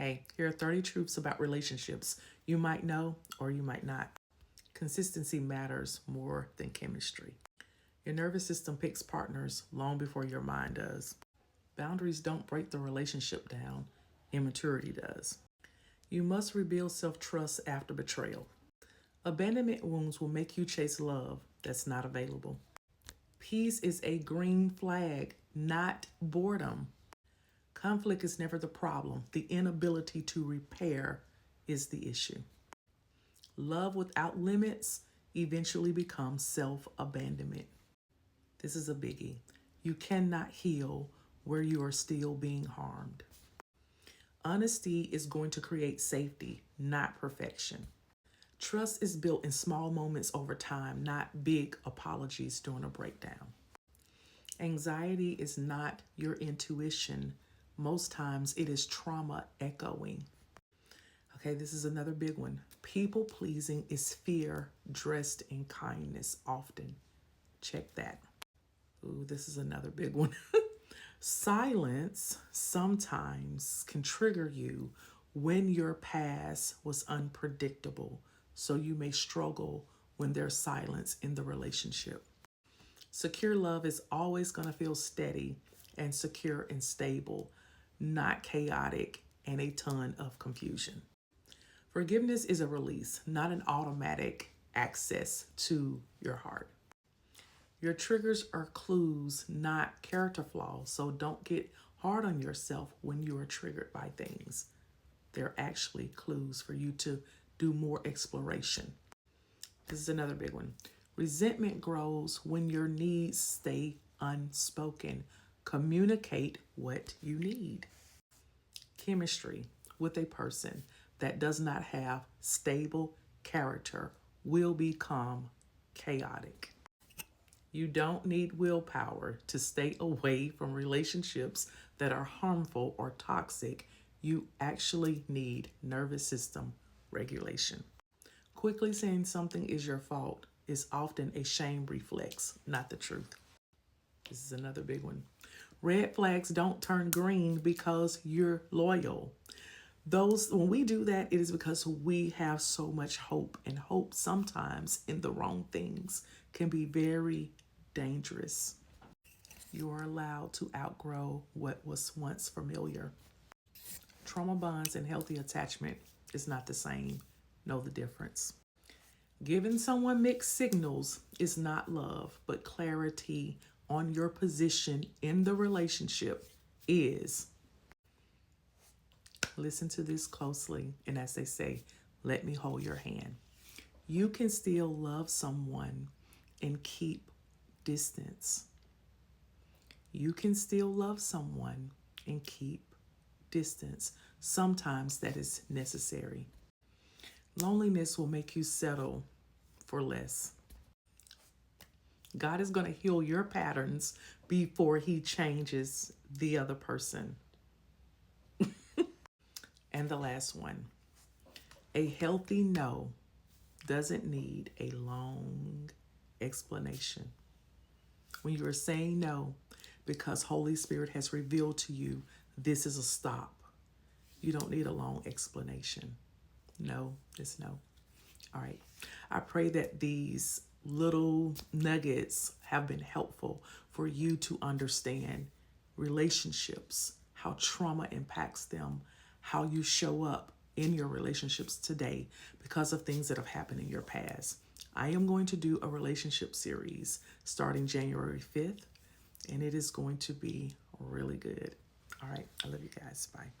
Hey, here are 30 truths about relationships you might know or you might not. Consistency matters more than chemistry. Your nervous system picks partners long before your mind does. Boundaries don't break the relationship down, immaturity does. You must rebuild self trust after betrayal. Abandonment wounds will make you chase love that's not available. Peace is a green flag, not boredom. Conflict is never the problem. The inability to repair is the issue. Love without limits eventually becomes self abandonment. This is a biggie. You cannot heal where you are still being harmed. Honesty is going to create safety, not perfection. Trust is built in small moments over time, not big apologies during a breakdown. Anxiety is not your intuition. Most times it is trauma echoing. Okay, this is another big one. People pleasing is fear dressed in kindness often. Check that. Ooh, this is another big one. Silence sometimes can trigger you when your past was unpredictable, so you may struggle when there's silence in the relationship. Secure love is always going to feel steady and secure and stable, not chaotic and a ton of confusion. Forgiveness is a release, not an automatic access to your heart. Your triggers are clues, not character flaws, so don't get hard on yourself when you are triggered by things. They're actually clues for you to do more exploration. This is another big one. Resentment grows when your needs stay unspoken. Communicate what you need. Chemistry with a person that does not have stable character will become chaotic. You don't need willpower to stay away from relationships that are harmful or toxic. You actually need nervous system regulation. Quickly saying something is your fault is often a shame reflex, not the truth. This is another big one. Red flags don't turn green because you're loyal. When we do that, it is because we have so much hope, and hope sometimes in the wrong things can be very dangerous. You are allowed to outgrow what was once familiar. Trauma bonds and healthy attachment is not the same. Know the difference. Giving someone mixed signals is not love, but clarity on your position in the relationship is. Listen to this closely, and as they say, let me hold your hand. You can still love someone and keep distance. You can still love someone and keep distance. Sometimes that is necessary. Loneliness will make you settle for less. God is going to heal your patterns before he changes the other person. And the last one, a healthy no doesn't need a long explanation. When you are saying no because Holy Spirit has revealed to you this is a stop, you don't need a long explanation. No is no. All right. I pray that these little nuggets have been helpful for you to understand relationships, how trauma impacts them, how you show up in your relationships today because of things that have happened in your past. I am going to do a relationship series starting January 5th, and it is going to be really good. All right. I love you guys. Bye.